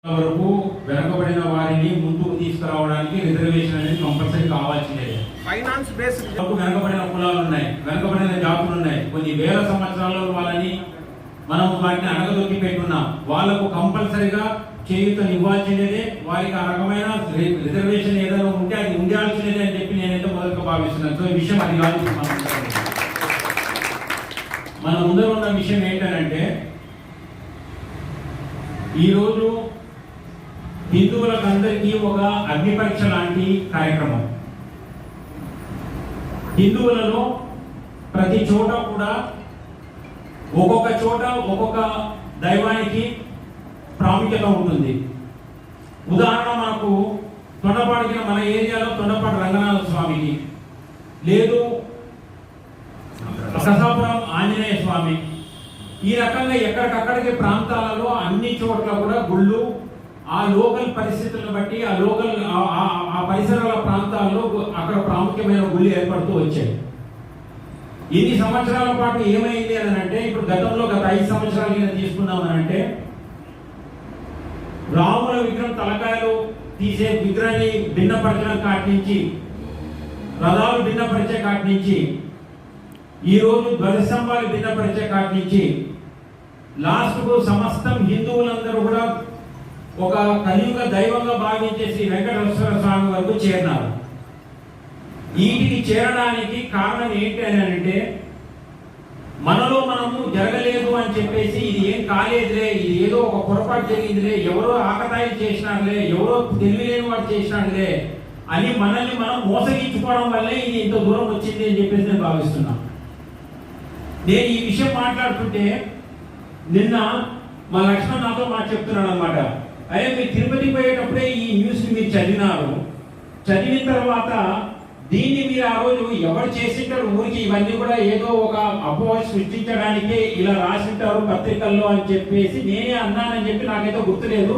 వరకు వెనకబడిన వారిని ముందుకు తీసుకురావడానికి రిజర్వేషన్ అనేది కంపల్సరీ కావాల్సిందే. ఫైనాన్స్ బేస్డ్ వెనకబడిన కులాలు ఉన్నాయి, వెనకబడిన జాతులు ఉన్నాయి. కొన్ని వేల సంవత్సరాల్లో వాళ్ళని మనం వాటిని అణగదొక్కి పెట్టున్నాం. వాళ్ళకు కంపల్సరీగా చేయూతను ఇవ్వాల్సినదే. వారికి ఆ రకమైన రిజర్వేషన్ ఏదైనా ఉంటే అది ఉండాల్సినదే అని చెప్పి నేనైతే మొదలుగా భావిస్తున్నాను. సో ఈ విషయం అది కాదు. మన ముందర ఉన్న విషయం ఏంటంటే, ఈరోజు హిందువులకు అందరికీ ఒక అగ్ని పరీక్ష లాంటి కార్యక్రమం. హిందువులలో ప్రతి చోట కూడా ఒక్కొక్క చోట ఒక్కొక్క దైవానికి ప్రాముఖ్యత ఉంటుంది. ఉదాహరణ, మనకు తొండపాడికి మన ఏరియాలో తొండపాటి రంగనాథ స్వామికి, లేదు కసాపురం ఆంజనేయ స్వామి, ఈ రకంగా ఎక్కడికక్కడికి ప్రాంతాలలో అన్ని చోట్ల కూడా గుళ్ళు ఆ లోకల్ పరిస్థితులను బట్టి ఆ పరిసరాల ప్రాంతాల్లో అక్కడ ప్రాముఖ్యమైన గుళ్ళు ఏర్పడుతూ వచ్చాయి. ఇన్ని సంవత్సరాల పాటు ఏమైంది అని అంటే, ఇప్పుడు గతంలో గత 5 సంవత్సరాల కింద తీసుకున్నామనంటే, రాముల విగ్రహం తలకాయలు తీసే విగ్రహాన్ని భిన్నపరచడం కాటి నుంచి, రథాలు భిన్నపరిచే కాటి నుంచి, ఈరోజు ధ్వజస్తంభాలు భిన్నపరిచే కాటి నుంచి, లాస్ట్కు సమస్తం హిందువులందరూ కూడా ఒక కలియుగ దైవంగా భావించే శ్రీ వెంకటేశ్వర స్వామి వరకు చేరినారు. వీటికి చేరడానికి కారణం ఏంటి అని అంటే, మనలో మనము జరగలేదు అని చెప్పేసి, ఇది ఏం కాలేదులే, ఇది ఏదో ఒక పొరపాటు జరిగిందిలే, ఎవరో ఆకతాయిలు చేసినారులే, ఎవరో తెలివిలేని వాడు చేసినాడులే అని మనల్ని మనం మోసగించుకోవడం వల్లే ఇది ఇంత దూరం వచ్చింది అని చెప్పేసి నేను భావిస్తున్నా. నేను ఈ విషయం మాట్లాడుతుంటే నిన్న మా లక్ష్మణ్ నాతో చెప్తున్నాడు అనమాట. అయ్యా, మీరు తిరుపతి పోయేటప్పుడే ఈ న్యూస్ మీరు చదివినారు, చదివిన తర్వాత దీన్ని మీరు ఆ రోజు ఎవరు చేసింటారు, ఊరికి ఇవన్నీ కూడా ఏదో ఒక అపోహ సృష్టించడానికే ఇలా రాసింటారు పత్రికల్లో అని చెప్పేసి నేనే అన్నానని చెప్పి నాకైతే గుర్తులేదు.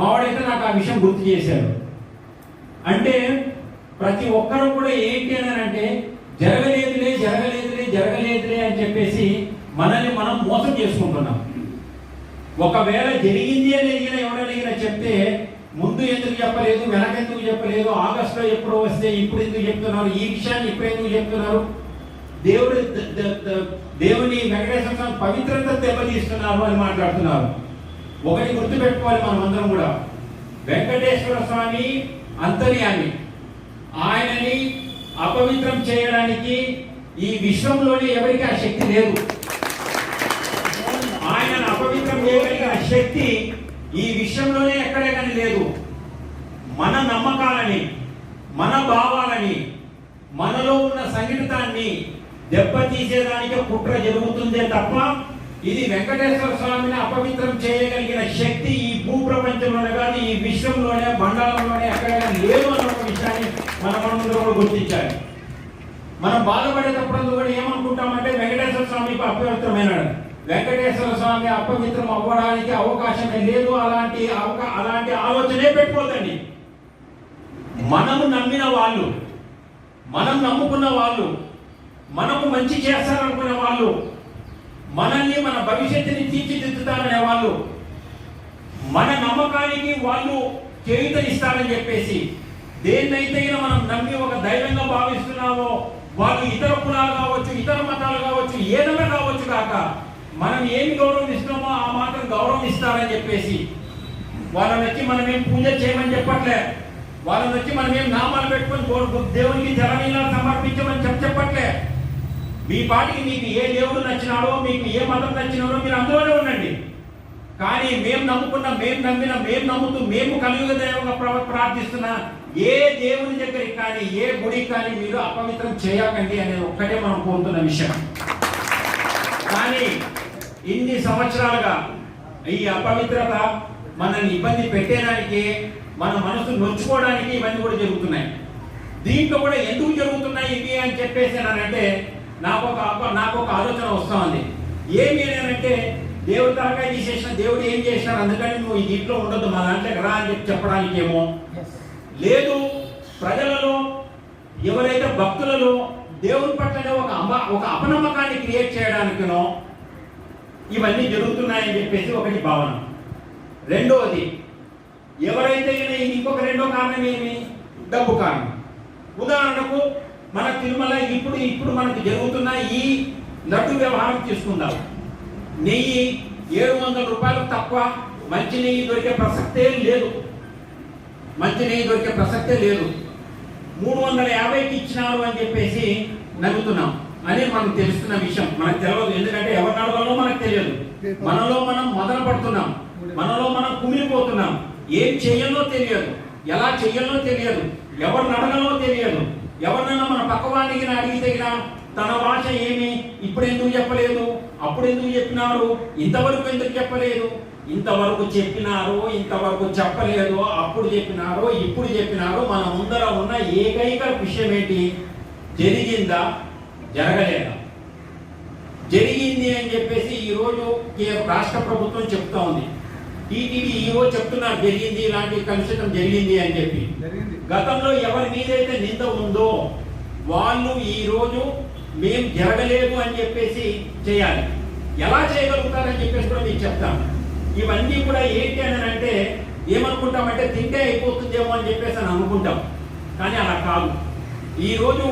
మావాడైతే నాకు ఆ విషయం గుర్తు చేశారు. అంటే ప్రతి ఒక్కరు కూడా ఏంటి అని అంటే, జరగలేదులే జరగలేదులే జరగలేదులే అని చెప్పేసి మనల్ని మనం మోసం చేసుకుంటున్నాం. ఒకవేళ జరిగింది అని ఎవరైనా చెప్తే, ముందు ఎందుకు చెప్పలేదు, వెనకెందుకు చెప్పలేదు, ఆగస్టులో ఎప్పుడో వస్తే ఇప్పుడు ఎందుకు చెప్తున్నారు, ఈ విషయాన్ని ఇప్పుడు ఎందుకు చెప్తున్నారు, దేవుని వెంకటేశ్వర స్వామి పవిత్రత దెబ్బతీస్తున్నారు అని మాట్లాడుతున్నారు. ఒకటి గుర్తుపెట్టుకోవాలి మనం అందరం కూడా, వెంకటేశ్వర స్వామి అంతర్యామి. ఆయనని అపవిత్రం చేయడానికి ఈ విశ్వంలోనే ఎవరికి ఆ శక్తి లేదు. ఆయనను అపవిత్రం చేయగలిగిన శక్తి ఈ విషయంలోనే ఎక్కడే కానీ లేదు. మన నమ్మకాలని, మన భావాలని, మనలో ఉన్న సంగీతాన్ని దెబ్బతీసేదానికి కుట్ర జరుగుతుందే తప్ప, ఇది వెంకటేశ్వర స్వామిని అపవిత్రం చేయగలిగిన శక్తి ఈ భూప్రపంచంలోనే కాదు, ఈ విశ్వంలోనే మండలంలోనే ఎక్కడైనా లేదు అన్న విషయాన్ని మనమందరూ కూడా గుర్తించాలి. మనం బాధపడేటప్పుడు కూడా ఏమనుకుంటామంటే, వెంకటేశ్వర స్వామికి అపవిత్రమైనాడు, వెంకటేశ్వర స్వామి అపవిత్రం అవ్వడానికి అవకాశమే లేదు, అలాంటి ఆలోచనే పెట్టుకోదండి. మనము నమ్మిన వాళ్ళు, మనం నమ్ముకున్న వాళ్ళు, మనకు మంచి చేస్తారనుకునే వాళ్ళు, మనల్ని మన భవిష్యత్తుని తీర్చిదిద్దుతారనే వాళ్ళు, మన నమ్మకానికి వాళ్ళు చేయూతనిస్తారని చెప్పేసి దేన్నైతే మనం నమ్మి ఒక దైవంగా భావిస్తున్నామో, వాళ్ళు ఇతర కులాలు కావచ్చు, ఇతర మతాలు కావచ్చు, ఏదైనా కావచ్చు కాక, మనం ఏమి గౌరవం ఇస్తున్నామో ఆ మాత్రం గౌరవం ఇస్తారని చెప్పేసి వాళ్ళని వచ్చి మనం ఏం పూజ చేయమని చెప్పట్లే, వాళ్ళని వచ్చి మనం ఏం నామాలు పెట్టుకొని దేవునికి జలనీలాలు సమర్పించమని చెప్పట్లే. మీ పాటికి మీకు ఏ దేవుడు నచ్చినాడో, మీకు ఏ మతం నచ్చినాడో మీరు అందులోనే ఉండండి. కానీ మేము నమ్ముతూ మేము కలియుగ దైవంగా ప్రార్థిస్తున్న ఏ దేవుని దగ్గరికి కానీ ఏ గుడికి కానీ మీరు అపవిత్రం చేయకండి అనేది ఒక్కటే మనం కోరుతున్న విషయం. కానీ ఇన్ని సంవత్సరాలుగా ఈ అపవిత్రత మనల్ని ఇబ్బంది పెట్టేదానికి, మన మనసు నొచ్చుకోవడానికి ఇవన్నీ కూడా జరుగుతున్నాయి. దీంట్లో కూడా ఎందుకు జరుగుతున్నాయి ఇవి అని చెప్పేసి అంటే నాకు ఒక ఆలోచన వస్తూ ఉంది. ఏమి అంటే, దేవుడు తలకాయ తీసేసిన, దేవుడు ఏం చేసినాడు అందుకని నువ్వు ఈ దీంట్లో ఉండొద్దు మా దాంట్లోకి రా అని చెప్పడానికి ఏమో లేదు. ప్రజలలో ఎవరైతే భక్తులలో దేవుని పట్లనే ఒక అపనమ్మకాన్ని క్రియేట్ చేయడానికినో ఇవన్నీ జరుగుతున్నాయని చెప్పేసి ఒకటి భావన. రెండవది, ఎవరైతే ఇంకొక రెండో కారణం ఏమి? డబ్బు కారణం. ఉదాహరణకు మన తిరుమల ఇప్పుడు మనకు జరుగుతున్న ఈ లడ్డు వ్యవహారం తీసుకుందాం. నెయ్యి 700 రూపాయలు తక్కువ మంచి నెయ్యి దొరికే ప్రసక్తే లేదు. 350కి ఇచ్చినారు అని చెప్పేసి నమ్ముతున్నాం అనేది మనకు తెలుస్తున్న విషయం. మనకు తెలియదు, ఎందుకంటే ఎవరిని అడగాలో మనకు తెలియదు. మనలో మనం మొదలు పడుతున్నాం, మనలో మనం కుమిలిపోతున్నాం. ఏం చేయాలో తెలియదు, ఎలా చేయాలో తెలియదు, ఎవరిని అడగాలో తెలియదు. ఎవరినైనా మన పక్కవాడికి అడిగితే తన భాష ఏమి, ఇప్పుడు ఎందుకు చెప్పలేదు, అప్పుడు ఎందుకు చెప్పినారు, ఇంతవరకు ఎందుకు చెప్పలేదు, ఇంతవరకు చెప్పినారు, ఇంతవరకు చెప్పలేదు, అప్పుడు చెప్పినారు, ఇప్పుడు చెప్పినారు. మన ముందర ఉన్న ఏకైక విషయం ఏంటి? జరిగిందా, జరగలేదా? జరిగింది అని చెప్పేసి ఈరోజు రాష్ట్ర ప్రభుత్వం చెప్తా ఉంది. టీటీడీ ఈరోజు చెప్తున్నారు జరిగింది, ఇలాంటి కలుషితం జరిగింది అని చెప్పి. గతంలో ఎవరి మీదైతే నింద ఉందో వాళ్ళు ఈరోజు మేము జరగలేదు అని చెప్పేసి చేయాలి. ఎలా చేయగలుగుతారని చెప్పేసి కూడా మీకు చెప్తాను. ఇవన్నీ కూడా ఏంటి అని అంటే ఏమనుకుంటామంటే తింటే అయిపోతుందేమో అని చెప్పేసి అని అనుకుంటాం, కానీ అలా కాదు. ఈరోజు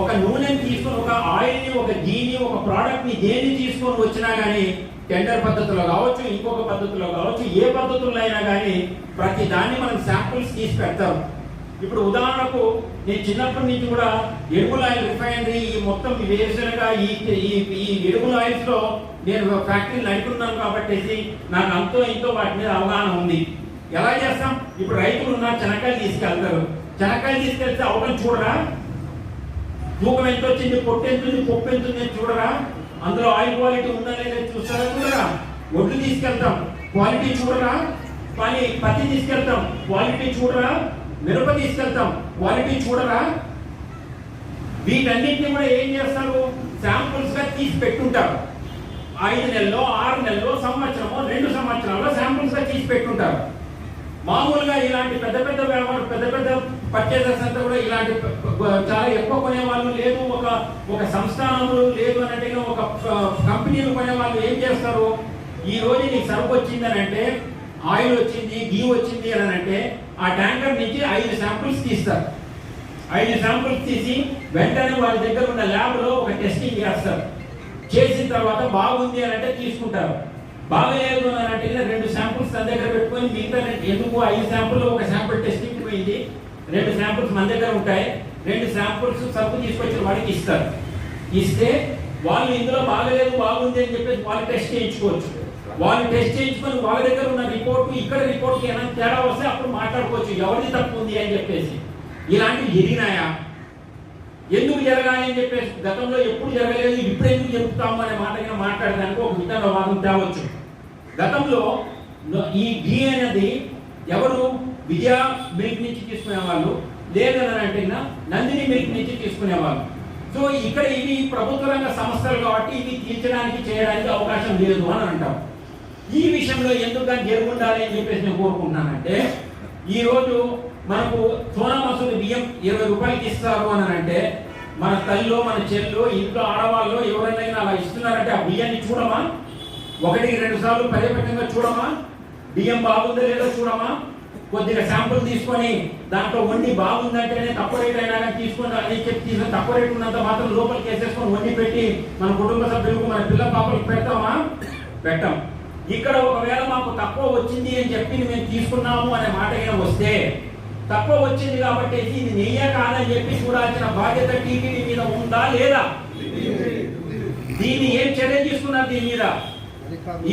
ఒక నూనెని తీసుకొని, ఒక ఆయిల్ని, ఒక గీని, ఒక ప్రోడక్ట్ని దేన్ని తీసుకొని వచ్చినా కానీ టెండర్ పద్ధతిలో కావచ్చు, ఇంకొక పద్ధతిలో కావచ్చు, ఏ పద్ధతుల్లో అయినా కానీ ప్రతి దాన్ని మనం శాంపుల్స్ తీసి పెడతాం. ఇప్పుడు ఉదాహరణకు నేను చిన్నప్పటి నుంచి కూడా ఎరువుల ఆయిల్ రిఫైనరీ ఈ మొత్తం వేరుశనగ ఈ ఎరువుల ఆయిల్స్ లో నేను ఫ్యాక్టరీలు నడుపుతున్నాను కాబట్టి నాకు అంతో ఇంతో వాటి మీద అవగాహన ఉంది. ఎలా చేస్తాం? ఇప్పుడు రైతులు ఉన్నారు, చెనక్కాయలు తీసుకెళ్తారు. చెనక్కాయలు తీసుకెళ్తే అవడం చూడరా, తూకం ఎంత వచ్చింది, పొట్టు ఎంత ఉంది, పప్పు ఎంత ఉంది చూడరా, అందులో ఆయిల్ క్వాలిటీ ఉందా లేదా చూస్తారా, చూడరా. ఒడ్లు తీసుకెళ్తాం, క్వాలిటీ చూడరా. కానీ పత్తి తీసుకెళ్తాం, క్వాలిటీ చూడరా. మిరప తీసుకెళ్తాం, క్వాలిటీ చూడరా. వీటన్నిటిని కూడా ఏం చేస్తారు? శాంపుల్స్ గా తీసి పెట్టుంటారు. 5 నెలల్లో, 6 నెలల్లో, సంవత్సరమో, 2 సంవత్సరాల్లో శాంపుల్స్ గా తీసి పెట్టుంటారు. మామూలుగా ఇలాంటి పెద్ద పెద్ద పర్చేజర్స్ అంతా కూడా ఇలాంటి చాలా ఎక్కువ కొనే వాళ్ళు లేదు, ఒక సంస్థానములు లేదు అన్నట్టు ఒక కంపెనీలు కొనే వాళ్ళు ఏం చేస్తారు? ఈ రోజు నీకు సరుకు వచ్చింది అని అంటే, ఆయిల్ వచ్చింది, గీ వచ్చింది అని అంటే ఆ ట్యాంకర్ నుంచి 5 శాంపుల్స్ తీస్తారు. 5 శాంపుల్స్ తీసి వెంటనే వాళ్ళ దగ్గర ఉన్న ల్యాబ్ లో ఒక టెస్టింగ్ చేస్తారు. చేసిన తర్వాత బాగుంది అని అంటే తీసుకుంటారు. బాగలేదు అని అంటే 2 శాంపుల్స్ తన దగ్గర పెట్టుకొని మిగతా ఎందుకు 5 శాంపుల్, ఒక శాంపుల్ టెస్టింగ్ పోయింది, 2 శాంపుల్స్ మన దగ్గర ఉంటాయి. 2 శాంపుల్స్ సరుకు తీసుకొచ్చి వాడికి ఇస్తారు. ఇస్తే వాళ్ళు ఇందులో బాగలేదు బాగుంది అని చెప్పేసి వాళ్ళు టెస్ట్ చేయించుకోవచ్చు. వాళ్ళు టెస్ట్ చేయించుకొని వాళ్ళ దగ్గర ఉన్న రిపోర్ట్ ఇక్కడ రిపోర్ట్కి ఏమైనా తేడా వస్తే అప్పుడు మాట్లాడుకోవచ్చు ఎవరిది తప్పు ఉంది అని చెప్పేసి. ఇలాంటివి జరిగినాయా? ఎందుకు జరగాలి అని చెప్పేసి గతంలో ఎప్పుడు జరగలేదు, ఇప్పుడు ఎందుకు చెప్తాము అనే మాట మాట్లాడడానికి ఒక విధంగా వాదం తేవచ్చు. గతంలో ఈ ఘీ అనేది ఎవరు విజయ మిల్క్ నుంచి తీసుకునేవాళ్ళు, లేదని అంటే నందిని మిల్క్ నుంచి తీసుకునేవాళ్ళు. సో ఇక్కడ ఇవి ప్రభుత్వ రంగ సంస్థలు కాబట్టి ఇవి తీర్చడానికి చేయడానికి అవకాశం లేదు అని అంటాం. ఈ విషయంలో ఎందుకు జరుగుండాలి అని చెప్పేసి నేను కోరుకుంటున్నానంటే, ఈరోజు మనకు సోనా మసూరి బియ్యం 20 రూపాయలకి ఇస్తారు అని అంటే మన తల్లిలో, మన చెల్లిలో, ఇంట్లో ఆడవాళ్ళు ఎవరైనా అలా ఇస్తున్నారంటే ఆ బియ్యాన్ని చూడమా? 1-2 సార్లు పర్యవేక్షంగా చూడమా? బియ్యం బాగుందో లేదో చూడమా? కొద్దిగా శాంపుల్ తీసుకొని దాంట్లో వండి బాగుందంటేనే తక్కువ రేట్ అయినా కానీ తీసుకొని అని చెప్పి తీసుకొని తక్కువ రేట్ ఉన్నంత మాత్రం లోపలికి వేసేసుకొని వండి పెట్టి మన కుటుంబ సభ్యులకు, మన పిల్ల పాపలకు పెడతామా? పెట్టాం. ఇక్కడ ఒకవేళ మాకు తక్కువ వచ్చింది అని చెప్పి మేము తీసుకున్నాము అనే మాట వస్తే, తక్కువ వచ్చింది కాబట్టి ఇది నెయ్య కాదని చెప్పి చూడాల్సిన బాధ్యత టీటీడీ మీద ఉందా లేదా? దీన్ని ఏం చర్య తీసుకున్నారు దీని మీద?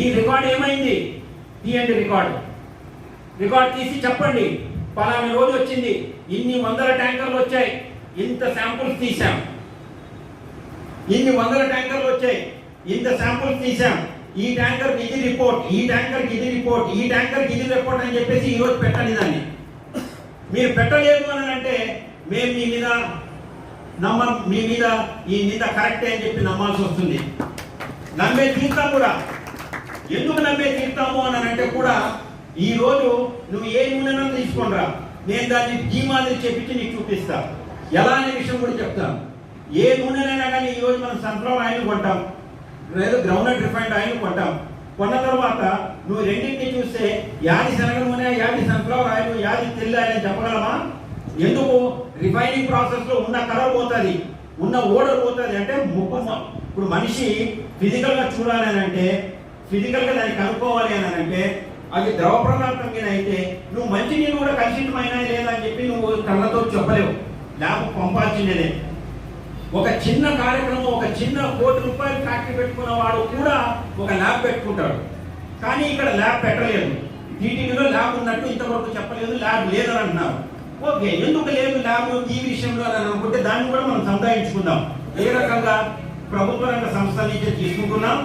ఈ రికార్డ్ ఏమైంది? తీయండి రికార్డ్ తీసి చెప్పండి, పలానా రోజు వచ్చింది, ఇన్ని 100 ట్యాంకర్లు వచ్చాయి, ఇంత శాంపుల్స్ తీసాం, ఇన్ని 100 ట్యాంకర్లు వచ్చాయి, ఇంత శాంపుల్స్ తీసాం, ఈ ట్యాంకర్ ఇది రిపోర్ట్, ఈ ట్యాంకర్ ఇది రిపోర్ట్, ఈ ట్యాంకర్ ఇది రిపోర్ట్ అని చెప్పేసి ఈ రోజు పెట్టండి. దాన్ని మీరు పెట్టలేదు అని అంటే మేము మీ మీద ఈ నింద కరెక్టే అని చెప్పి నమ్మాల్సి వస్తుంది. నమ్మే తీర్థం కూడా. ఎందుకు నమ్మే తీర్థము అని అంటే కూడా ఈ రోజు నువ్వు ఏ నూనెనో తీసుకోనరా, నేను దాన్ని గీ మాదిరి చెప్పించి నీకు చూపిస్తా. ఎలా అనే విషయం కూడా చెప్తాను. ఏ నూనెనైనా కానీ ఈ రోజు మనం సన్ఫ్లవర్ ఆయిల్ కొంటాం, లేదా గ్రౌండ్నట్ రిఫైన్డ్ ఆయిల్ కొంటాం. కొన్న తర్వాత నువ్వు రెండింటిని చూస్తే యాది శనగ నూనె, యాది సన్ఫ్లవర్ ఆయిల్, యాది తెల్ల ఆయిల్ అని చెప్పగలమా? ఎందుకు? రిఫైనింగ్ ప్రాసెస్ లో ఉన్న కలర్ పోతుంది, ఉన్న ఓడర్ పోతుంది. అంటే ఇప్పుడు మనిషి ఫిజికల్ గా చూడాలి అని అంటే, ఫిజికల్ గా దాన్ని కనుక్కోవాలి అని అంటే అది ద్రవ పదార్థం మీద అయితే నువ్వు మంచి నీళ్ళు కూడా కలుషితమైనా లేదా అని చెప్పి నువ్వు కళ్ళతో చెప్పలేవు, ల్యాబ్ పంపాల్సిందేనే. ఒక చిన్న కార్యక్రమం, ఒక చిన్న ₹1 కోటి ఫ్యాక్టరీ పెట్టుకున్న వాడు కూడా ఒక ల్యాబ్ పెట్టుకుంటాడు. కానీ ఇక్కడ ల్యాబ్ పెట్టలేదు. టీటీడీలో ల్యాబ్ ఉన్నట్టు ఇంతవరకు చెప్పలేదు, ల్యాబ్ లేదని అంటున్నారు. ఓకే, ఎందుకు లేదు ల్యాబ్ ఈ విషయంలో అని అనుకుంటే దాన్ని కూడా మనం సంపాదించుకుందాం. ఏ రకంగా ప్రభుత్వ రంగ సంస్థల నుంచి తీసుకుంటున్నాం,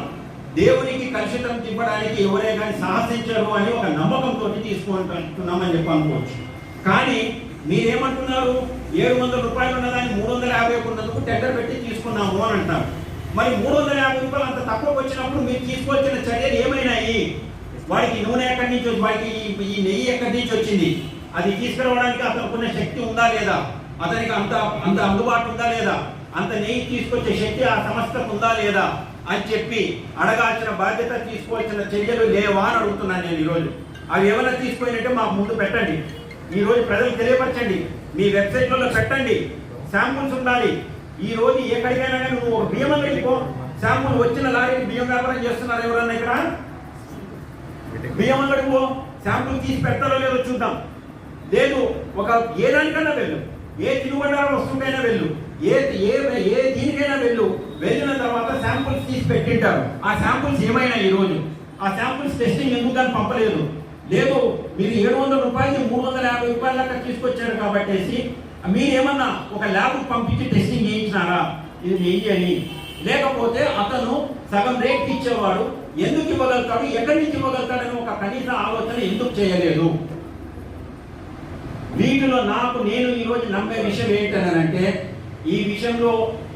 దేవునికి కలుషితం తిప్పడానికి ఎవరే కానీ సాహసించరు అని ఒక నమ్మకంతో తీసుకుంటున్నామని చెప్పి అనుకోవచ్చు. కానీ మీరేమంటున్నారు? ₹700 ఉన్నదాన్ని 350 ఉన్నందుకు టెండర్ పెట్టి తీసుకున్నాము అని అంటారు. మరి ₹350 అంత తక్కువకు వచ్చినప్పుడు మీరు తీసుకోవాల్సిన చర్యలు ఏమైనాయి? వాడికి నూనె ఎక్కడి నుంచి, వాడికి ఈ నెయ్యి ఎక్కడి నుంచి వచ్చింది? అది తీసుకురావడానికి అతనుకున్న శక్తి ఉందా లేదా? అతనికి అంత అందుబాటు ఉందా లేదా? అంత నెయ్యి తీసుకొచ్చే శక్తి ఆ సంస్థకు ఉందా లేదా అని చెప్పి అడగాల్సిన బాధ్యత, తీసుకోవాల్సిన చర్యలు లేవా అని అడుగుతున్నాను నేను ఈరోజు. అవి ఏమైనా తీసుకుపోయినట్టే మాకు ముందు పెట్టండి. ఈరోజు ప్రజలకు తెలియపరచండి, మీ వెబ్సైట్లలో పెట్టండి, శాంపుల్స్ ఉండాలి. ఈ రోజు ఎక్కడికైనా కానీ నువ్వు ఒక బియ్యం వెళ్ళిపో, శాంపుల్ వచ్చిన లారీకి బియ్యం వ్యాపారం చేస్తున్నారు ఎవరన్నా ఇక్కడ? బియ్యం అంగడికి పో, శాంపుల్ తీసి పెడతారో లేదో చూద్దాం. లేదు, ఒక ఏ దానికన్నా వెళ్ళు, ఏ తినుబండారం వస్తుంటైనా వెళ్ళు, ఏ దీనికైనా వెళ్ళిన తర్వాత శాంపుల్స్ తీసి పెట్టింటారు. ఆ శాంపుల్స్ ఏమైనా ఈరోజు ఆ శాంపుల్స్ టెస్టింగ్ ఎందుకు కానీ పంపలేదు? లేదు, మీరు ₹700 ₹350 దాకా తీసుకొచ్చారు కాబట్టి మీరేమన్నా ఒక ల్యాబ్ పంపించి టెస్టింగ్ చేయించినారా ఇది నెయ్యి అని? లేకపోతే అతను సగం రేట్ ఇచ్చేవాడు ఎందుకు ఇవ్వగలుగుతాడు, ఎక్కడి నుంచి ఇవ్వగలుగుతాడని ఒక కనీస ఆలోచన ఎందుకు చేయలేదు? వీటిలో నేను ఈరోజు నమ్మే విషయం ఏంటనంటే, ఈ విషయంలో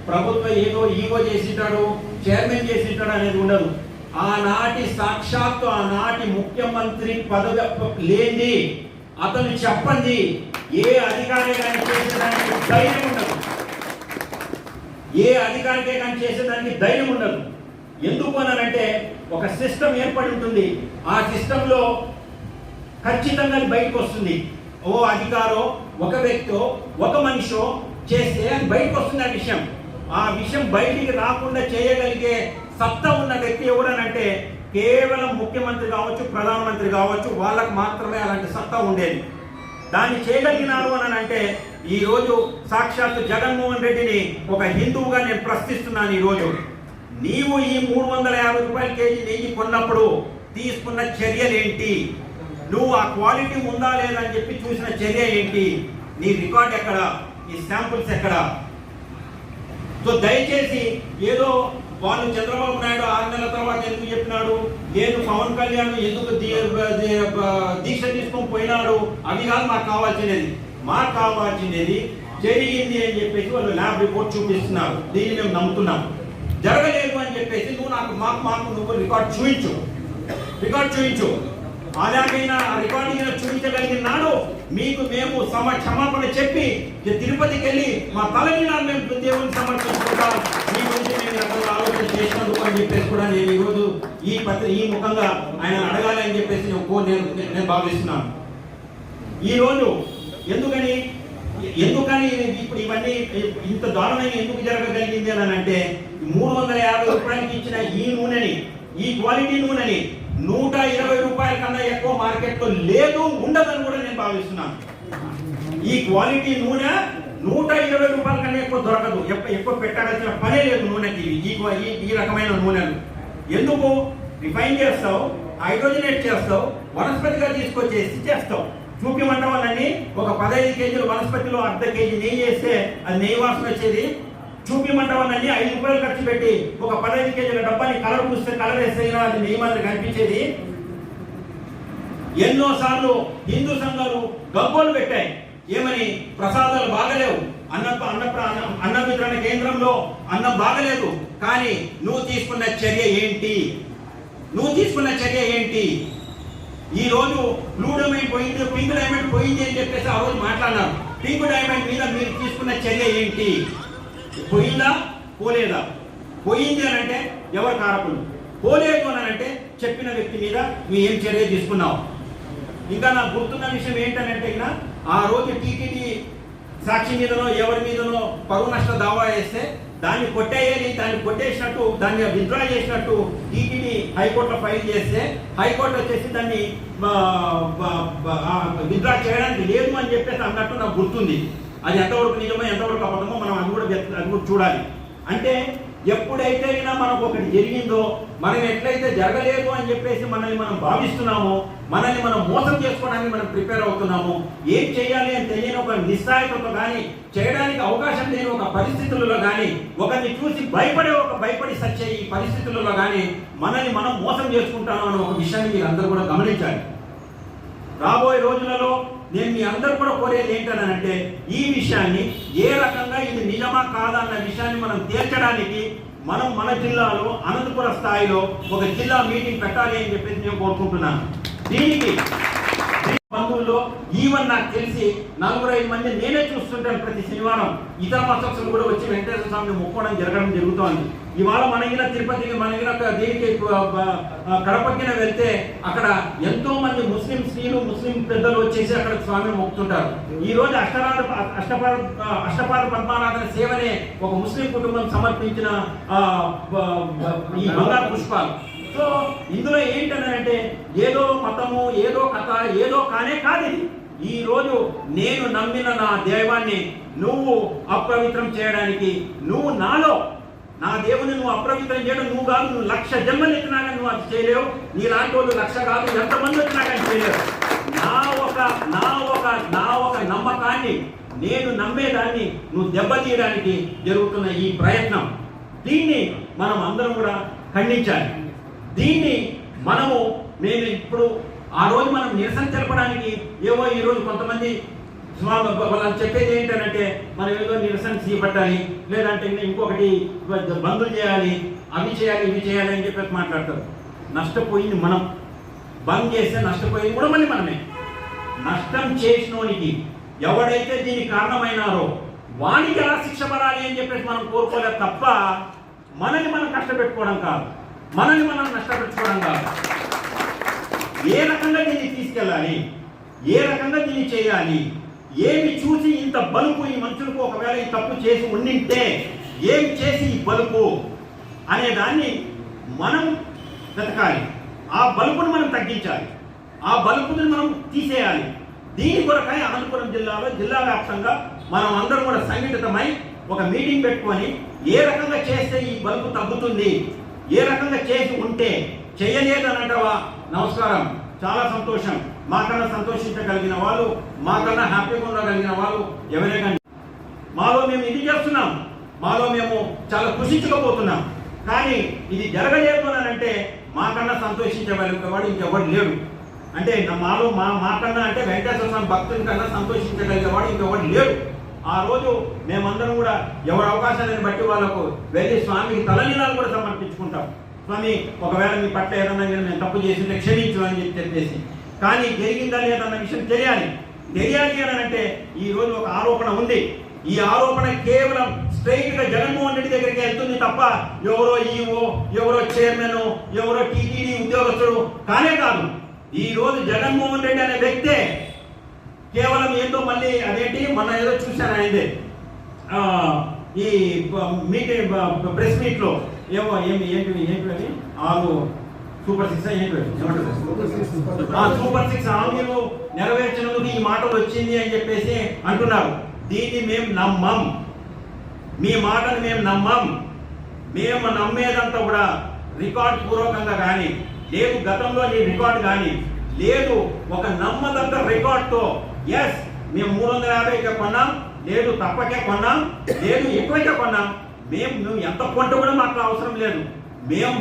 ప్రభుత్వం ఏదో ఈగో చేసింటాడు, చైర్మన్ చేసింటాడు అనేది ఉండదు. ఆనాటి సాక్షాత్తు ఆనాటి ముఖ్యమంత్రి పదవి లేని అతను చెప్పండి, ఏ అధికారి కానీ చేసేదానికి ధైర్యం ఉండదు, ఏ అధికారికే కానీ చేసేదానికి ధైర్యం ఉండదు. ఎందుకు అనంటే ఒక సిస్టమ్ ఏర్పడి ఉంటుంది, ఆ సిస్టంలో ఖచ్చితంగా బయటకు వస్తుంది. ఓ అధికారో, ఒక వ్యక్తో, ఒక మనిషో చేస్తే అది బయటకు వస్తుంది ఆ విషయం బయటికి రాకుండా చేయగలిగే సత్తా ఉన్న వ్యక్తి ఎవరనంటే కేవలం ముఖ్యమంత్రి కావచ్చు, ప్రధానమంత్రి కావచ్చు, వాళ్ళకు మాత్రమే అలాంటి సత్తా ఉండేది. దాన్ని చేయగలిగినారు అని అంటే ఈరోజు సాక్షాత్ జగన్మోహన్ రెడ్డిని ఒక హిందువుగా నేను ప్రశ్నిస్తున్నాను. ఈరోజు నీవు ఈ ₹350 కేజీ నెయ్యి కొన్నప్పుడు తీసుకున్న చర్యలేంటి? నువ్వు ఆ క్వాలిటీ ఉందా లేదా అని చెప్పి చూసిన చర్య ఏంటి? నీ రికార్డ్ ఎక్కడ? ఈ శాంపుల్స్ ఎక్కడ? సో దయచేసి ఏదో వాళ్ళు చంద్రబాబు నాయుడు 6 నెలల తర్వాత ఎందుకు చెప్పినాడు, లేదు పవన్ కళ్యాణ్ ఎందుకు దీక్ష తీసుకొని పోయినాడు, అవి కాదు మాకు కావాల్సినది. మాకు కావాల్సినది జరిగింది అని చెప్పేసి వాళ్ళు ల్యాబ్ రిపోర్ట్ చూపిస్తున్నారు. దీన్ని మేము నమ్ముతున్నాం. జరగలేదు అని చెప్పేసి నువ్వు రికార్డ్ చూపించు. అలాగైనా ఆ రికార్డింగ్ చూపించగలిగిన నాడు మీకు మేము క్షమాపణ చెప్పి తిరుపతికి వెళ్ళి మా తలని మేము దేవుని సమర్పించుకుంటాం. మీ గురించి మేము రకాల ఆలోచన చేసినందుకు అని చెప్పేసి కూడా నేను ఈరోజు ఈ ముఖంగా ఆయన అడగాలి అని చెప్పేసి నేను భావిస్తున్నాను. ఈరోజు ఎందుకని ఇప్పుడు ఇవన్నీ ఇంత దారుణంగా ఎందుకు జరగగలిగింది అని అంటే ₹350 ఇచ్చిన ఈ నూనెని, ఈ క్వాలిటీ నూనెని ₹120 కన్నా ఎక్కువ మార్కెట్లో లేదు, ఉండదని కూడా నేను భావిస్తున్నాను. ఈ క్వాలిటీ నూనె ₹120 కన్నా ఎక్కువ దొరకదు, ఎక్కువ పెట్టాల్సిన పనే లేదు నూనెకి. ఈ రకమైన నూనెలు ఎందుకు రిఫైన్ చేస్తావు, హైడ్రోజనేట్ చేస్తావు, వనస్పతిగా తీసుకొచ్చేసి చేస్తావు. చూపిమంటాం వాళ్ళని ఒక 15 కేజీలు వనస్పతిలో ½ కేజీ నెయ్యి వేస్తే అది నెయ్యి వాసన వచ్చేది. చూపిమంటామని ₹5 ఖర్చు పెట్టి ఒక 15 కేజీల డబ్బాని కలర్ పూస్తే కలర్ వేస్తే అది నెయ్యి మాత్రం కనిపించేది. ఎన్నోసార్లు హిందూ సంఘాలు గబ్బోలు పెట్టాయి, ఏమని ప్రసాదాలు బాగలేవు, అన్న వితరణ కేంద్రంలో అన్నం బాగలేదు. కానీ నువ్వు తీసుకున్న చర్య ఏంటి? ఈ రోజు బ్లూ డైమండ్ పోయింది, పింక్ డైమండ్ పోయింది అని చెప్పేసి ఆ రోజు మాట్లాడినారు. పింక్ డైమండ్ మీద మీరు తీసుకున్న చర్య ఏంటి? పోయిందా పోలేదా? పోయింది అని అంటే ఎవరు కారకులు, పోలేదు అని అంటే చెప్పిన వ్యక్తి మీద నువ్వు ఏం చర్య తీసుకున్నావు? ఇంకా నాకు గుర్తున్న విషయం ఏంటంటే ఆ రోజు టీటీడీ సాక్షి మీదనో ఎవరి మీదనో పరువు నష్ట దావా వేస్తే దాన్ని కొట్టేయాలి, దాన్ని కొట్టేసినట్టు దాన్ని విత్డ్రా చేసినట్టు టీటీడీ హైకోర్టులో ఫైల్ చేస్తే హైకోర్టు వచ్చేసి దాన్ని విత్డ్రా చేయడానికి లేదు అని చెప్పేసి అన్నట్టు నాకు గుర్తుంది. అది ఎంతవరకు నిజమో ఎంతవరకు అబద్ధమో మనం అది కూడా చూడాలి. అంటే ఎప్పుడైతే మనకు ఒకటి జరిగిందో, మనం ఎట్లయితే జరగలేదు అని చెప్పేసి మనల్ని మనం భావిస్తున్నామో, మనల్ని మనం మోసం చేసుకోవడానికి మనం ప్రిపేర్ అవుతున్నాము, ఏం చేయాలి అని తెలియని ఒక నిస్సాయతతో కానీ, చేయడానికి అవకాశం లేని ఒక పరిస్థితులలో కానీ, ఒకరిని చూసి భయపడి సచ్చే ఈ పరిస్థితులలో కానీ మనల్ని మనం మోసం చేసుకుంటాము అనే ఒక విషయాన్ని మీరు అందరూ కూడా గమనించాలి. రాబోయే రోజులలో నేను మీ అందరూ కూడా కోరేది ఏంటనంటే, ఈ విషయాన్ని ఏ రకంగా ఇది నిజమా కాదా అన్న విషయాన్ని మనం తేల్చడానికి మనం మన జిల్లాలో అనంతపుర స్థాయిలో ఒక జిల్లా మీటింగ్ పెట్టాలి అని చెప్పేసి నేను కోరుకుంటున్నాను. దీనికి బంధువుల్లో ఈవెన్ నాకు తెలిసి 4-5 మంది నేనే చూస్తుంటాను ప్రతి శనివారం. ఇతర మతస్థులు కూడా వచ్చి వెంకటేశ్వర స్వామిని మొక్కడం జరుగుతోంది. ఇవాళ మనగిన తిరుపతికి మనగిన దీనికి కడపకిన వెళ్తే అక్కడ ఎంతో మంది ముస్లిం స్త్రీలు ముస్లిం పెద్దలు వచ్చేసి అక్కడ స్వామిని మొక్కుతుంటారు. ఈ రోజు అష్టపాద పద్మనాథన సేవనే ఒక ముస్లిం కుటుంబం సమర్పించిన ఈ బంగారు పుష్పాలు. సో ఇందులో ఏంటంటే ఏదో మతము, ఏదో కథ, ఏదో కానే కాదు ఇది. ఈ రోజు నేను నమ్మిన నా దైవాన్ని నువ్వు అపవిత్రం చేయడానికి, నువ్వు నా దేవుని నువ్వు అపవిత్రం చేయడం నువ్వు కాదు, నువ్వు 1,00,000 జన్మలు ఎత్తినా కానీ నువ్వు అది చేయలేవు. నీలాంటి వాళ్ళు 1,00,000 కాదు, ఎంతమంది వచ్చినా కానీ చేయలేవు. నా ఒక నమ్మకాన్ని, నేను నమ్మేదాన్ని నువ్వు దెబ్బతీయడానికి జరుగుతున్న ఈ ప్రయత్నం, దీన్ని మనం అందరం కూడా ఖండించాలి. దీన్ని మేము ఇప్పుడు ఆ రోజు మనం నిరసన తెలపడానికి ఏవో ఈ రోజు కొంతమంది వాళ్ళని చెప్పేది ఏంటంటే మనం ఏదో నిరసన చేపట్టాలి, లేదంటే ఇంకొకటి బంధులు చేయాలి, అవి చేయాలి, ఇవి చేయాలి అని చెప్పేసి మాట్లాడతారు. నష్టపోయింది మనం, బంద్ చేస్తే నష్టపోయింది కూడా మళ్ళీ మనమే. నష్టం చేసినోనికి ఎవడైతే దీనికి కారణమైనారో వానికి ఎలా శిక్ష పడాలి అని చెప్పేసి మనం కోరుకోలేదు తప్ప మనల్ని మనం కష్టపెట్టుకోవడం కాదు, మనల్ని మనం నష్టపెట్టుకోవడం కాదు. ఏ రకంగా దీన్ని తీసుకెళ్ళాలి, ఏ రకంగా దీన్ని చేయాలి, ఏమి చూసి ఇంత బలుపు ఈ మనుషులకు ఒకవేళ ఈ తప్పు చేసి ఉండింటే ఏమి చేసి ఈ బలుపు అనే దాన్ని మనం వెతకాలి. ఆ బలుపును మనం తగ్గించాలి, ఆ బలుపుని మనం తీసేయాలి. దీని కొరకై అనంతపురం జిల్లాలో జిల్లా వ్యాప్తంగా మనం అందరం కూడా సంఘటితమై ఒక మీటింగ్ పెట్టుకొని ఏ రకంగా చేస్తే ఈ బలుపు తగ్గుతుంది, ఏ రకంగా చేసి ఉంటే, చేయలేదు అని అంటావా నమస్కారం, చాలా సంతోషం, మాకన్నా సంతోషించగలిగిన వాళ్ళు, మాకన్నా హ్యాపీగా ఉండగలిగిన వాళ్ళు ఎవరే కానీ మాలో మేము ఇది చేస్తున్నాం, మాలో మేము చాలా కృషించకపోతున్నాం. కానీ ఇది జరగలేదు అని అంటే మాకన్నా సంతోషించగలిగేవాడు ఇంకెవడు లేడు. అంటే మాకన్నా అంటే వెంకటేశ్వర స్వామి భక్తుని కన్నా సంతోషించగలిగేవాడు ఇంకెవడు లేడు. ఆ రోజు మేమందరం కూడా ఎవరి అవకాశాలను బట్టి వాళ్ళకు వెళ్ళి స్వామికి తలనీలాలు కూడా సమర్పించుకుంటాం. స్వామి ఒకవేళ మీ పట్ల ఏదన్నా నేను తప్పు చేసింటే క్షమించు అని చెప్పేసి. కానీ జరిగిందా లేదన్న విషయం తెలియాలి అని అంటే ఈ రోజు ఒక ఆరోపణ ఉంది. ఈ ఆరోపణ కేవలం స్ట్రైట్ గా జగన్మోహన్ రెడ్డి దగ్గరికి వెళ్తుంది తప్ప ఎవరో ఈఓ, ఎవరో చైర్మన్, ఎవరో టీటీడీ ఉద్యోగస్తుడు కానే కాదు. ఈ రోజు జగన్మోహన్ రెడ్డి అనే వ్యక్తే కేవలం ఏంటో మళ్ళీ అదేంటి మన ఏదో చూశాను ఆయనదే ఈ మీటింగ్ ప్రెస్ మీట్ లో ఏమో ఏంటి 6 సూపర్ 6 సూపర్ 6 హామీలు నెరవేర్చినందుకు ఈ మాటలు వచ్చింది అని చెప్పేసి అంటున్నారు. దీన్ని మేము నమ్మం, మీ మాటను మేము నమ్మం. మేము నమ్మేదంతా కూడా రికార్డ్ పూర్వకంగా కానీ లేదు, గతంలో నీ రికార్డు కానీ లేదు, ఒక నమ్మదగ్గ రికార్డ్తో ఎస్ మేము 350కే కొన్నాం, లేదు తప్పకే కొన్నాం, లేదు ఎక్కువకే కొన్నాం, మేము ఎంత కొంట కూడా మాకు అవసరం లేదు. మేము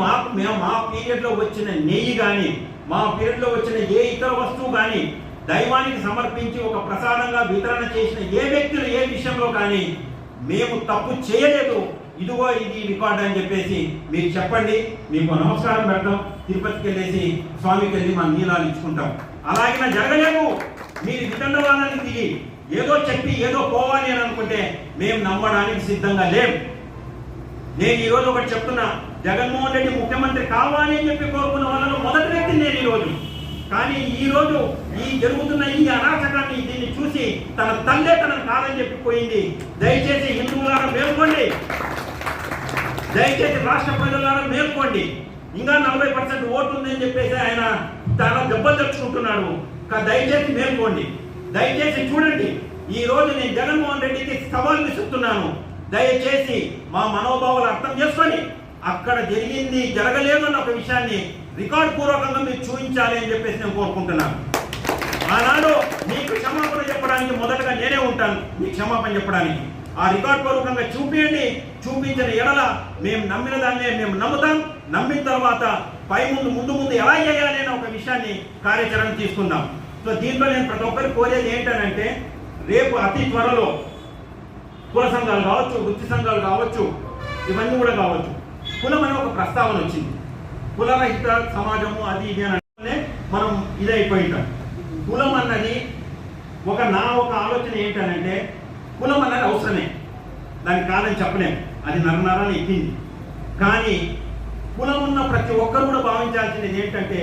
మా పీరియడ్లో వచ్చిన నెయ్యి కానీ, మా పీరియడ్లో వచ్చిన ఏ ఇతర వస్తువు కానీ దైవానికి సమర్పించి ఒక ప్రసాదంగా వితరణ చేసిన ఏ వ్యక్తులు ఏ విషయంలో కానీ మేము తప్పు చేయలేదు, ఇదిగో ఇది రికార్డ్ అని చెప్పేసి మీరు చెప్పండి, మీకు నమస్కారం పెడతాం, తిరుపతికి వెళ్ళేసి స్వామికి వెళ్ళి మన నీలాలు ఇచ్చుకుంటాం. అలాగే జరగలేదు. మీరు వితండవాదానికి దిగి ఏదో చెప్పి ఏదో పోవాలి అని అనుకుంటే మేము నమ్మడానికి సిద్ధంగా లేం. నేను ఈరోజు ఒకటి చెప్తున్నా, జగన్మోహన్ రెడ్డి ముఖ్యమంత్రి కావాలి అని చెప్పి కోరుకున్న వాళ్ళలో మొదటి వ్యక్తి నేను ఈరోజు. కానీ ఈరోజు ఈ జరుగుతున్న ఈ అరాచకాన్ని దీన్ని చూసి తన తల్లే తనను కాదని చెప్పిపోయింది. దయచేసి హిందువులారా మేల్కోండి, దయచేసి రాష్ట్ర ప్రజలారా మేల్కోండి. ఇంకా 40% ఓటు ఉందని చెప్పేసి ఆయన చాలా దెబ్బలు తెచ్చుకుంటున్నాడు. దయచేసి మేల్కోండి, దయచేసి చూడండి. ఈ రోజు నేను జగన్మోహన్ రెడ్డికి సవాల్ విసురుతున్నాను. దయచేసి మా మనోభావాలు అర్థం చేసుకొని అక్కడ జరిగింది జరగలేదు అన్న ఒక విషయాన్ని రికార్డ్ పూర్వకంగా మీరు చూపించాలి అని చెప్పేసి నేను కోరుకుంటున్నాను. ఆనాడు మీకు క్షమాపణ చెప్పడానికి మొదటగా నేనే ఉంటాను, మీకు క్షమాపణ చెప్పడానికి. ఆ రికార్డ్ పూర్వకంగా చూపించండి. చూపించిన ఎడల మేము నమ్మిన దాన్నే మేము నమ్ముతాం. నమ్మిన తర్వాత పై ముందు ఎలా చేయాలి అనే ఒక విషయాన్ని కార్యాచరణ తీసుకుందాం. సో దీంట్లో నేను ప్రతి ఒక్కరికి కోరేది ఏంటంటే, రేపు అతి త్వరలో కుల సంఘాలు కావచ్చు, వృత్తి సంఘాలు కావచ్చు, ఇవన్నీ కూడా కావచ్చు, కులం అనే ఒక ప్రస్తావన వచ్చింది. కులరహిత సమాజము అది ఇది అని మనం ఇదైపోయింటాం. కులం అన్నది ఒక ఆలోచన ఏంటంటే, కులం అన్నది అవసరమే, దానికి కాదని చెప్పలేము, అది నరనరాన్ని ఎక్కింది. కానీ కులం ఉన్న ప్రతి ఒక్కరు కూడా భావించాల్సినది ఏంటంటే,